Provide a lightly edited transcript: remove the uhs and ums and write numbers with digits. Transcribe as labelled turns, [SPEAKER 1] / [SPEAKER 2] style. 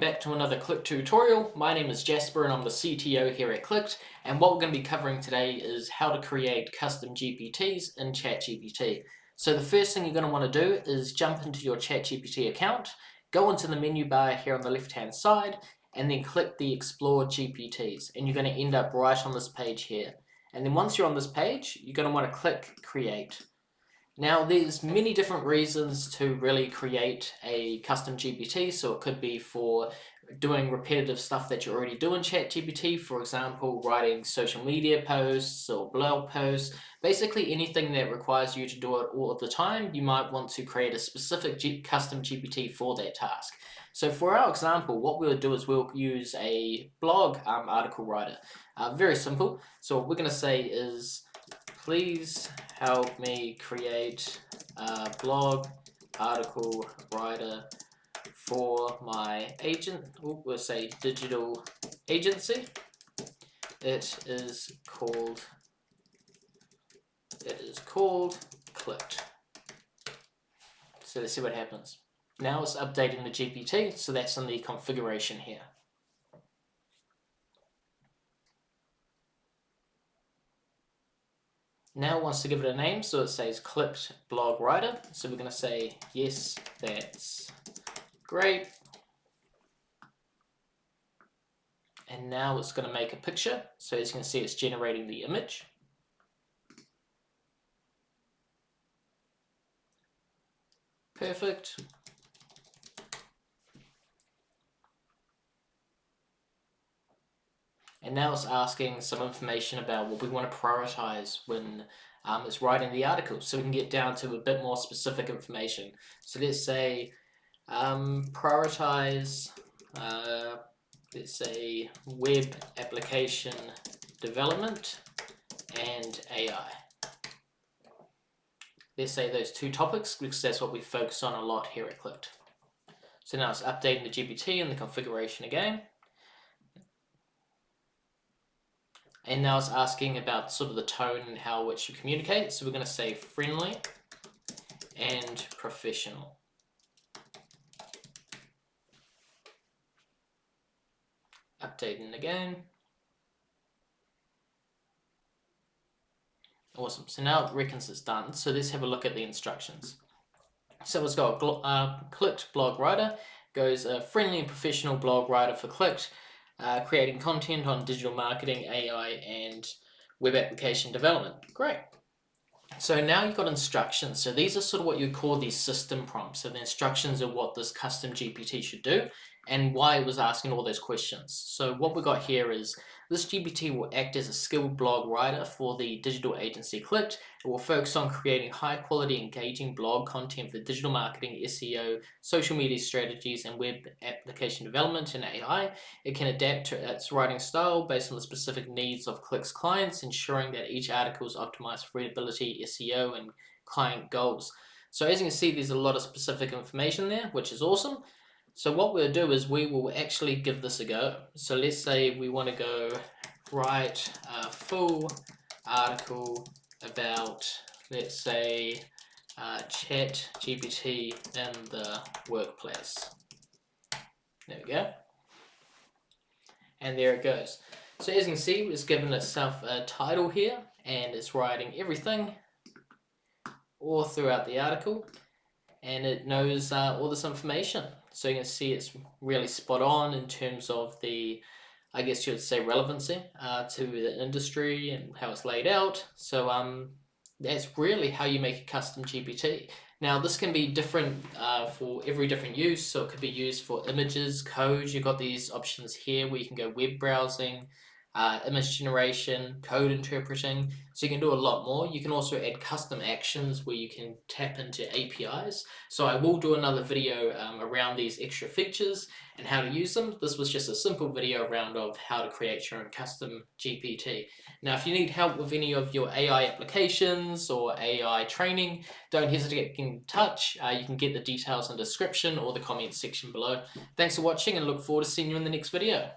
[SPEAKER 1] back to another Click tutorial. My name is Jasper and I'm the CTO here at Click, and what we're going to be covering today is how to create custom GPTs in ChatGPT. So the first thing you're going to want to do is jump into your ChatGPT account, go into the menu bar here on the left hand side, and then click the Explore GPTs, and you're going to end up right on this page here. And then once you're on this page, you're going to want to click Create. Now there's many different reasons to really create a custom GPT, so it could be for doing repetitive stuff that you already do in ChatGPT, for example writing social media posts or blog posts, basically anything that requires you to do it all of the time. You might want to create a specific custom GPT for that task. So for our example, what we'll do is we'll use a blog article writer. Very simple. So what we're going to say is, please help me create a blog article writer for my we'll say digital agency. It is called Clicked. So let's see what happens. Now it's updating the GPT, so that's in the configuration here. Now it wants to give it a name, so it says Clicked Blog Writer. So we're going to say, yes, that's great. And now it's going to make a picture. So as you can see, it's generating the image. Perfect. And now it's asking some information about what we want to prioritize when it's writing the article, so we can get down to a bit more specific information. So let's say prioritize, let's say web application development and AI. Let's say those two topics because that's what we focus on a lot here at Clicked. So now it's updating the GPT and the configuration again. And now it's asking about sort of the tone and how which you communicate. So we're going to say friendly and professional. Updating again. Awesome. So now it reckons it's done. So let's have a look at the instructions. So it's got Clicked blog writer, goes a friendly and professional blog writer for Clicked. Creating content on digital marketing, AI, and web application development. Great. So now you've got instructions. So these are sort of what you call these system prompts. So the instructions are what this custom GPT should do and why it was asking all those questions. So what we got here is this GPT will act as a skilled blog writer for the digital agency Clicked. It will focus on creating high quality, engaging blog content for digital marketing, SEO, social media strategies, and web application development and AI. It can adapt to its writing style based on the specific needs of Click's clients, ensuring that each article is optimized for readability, SEO, and client goals. So as you can see, there's a lot of specific information there, which is awesome. So what we'll do is we will actually give this a go. So let's say we want to go write a full article about, let's say, ChatGPT in the workplace. There we go. And there it goes. So as you can see, it's given itself a title here, and it's writing everything all throughout the article, and it knows all this information. So you can see it's really spot on in terms of the, I guess you would say, relevancy to the industry and how it's laid out. So that's really how you make a custom GPT. Now this can be different for every different use. So it could be used for images, code. You've got these options here where you can go web browsing, image generation, code interpreting, so you can do a lot more. You can also add custom actions where you can tap into APIs. So I will do another video around these extra features and how to use them. This was just a simple video around of how to create your own custom GPT. Now if you need help with any of your AI applications or AI training, don't hesitate to get in touch. You can get the details in the description or the comments section below. Thanks for watching and look forward to seeing you in the next video.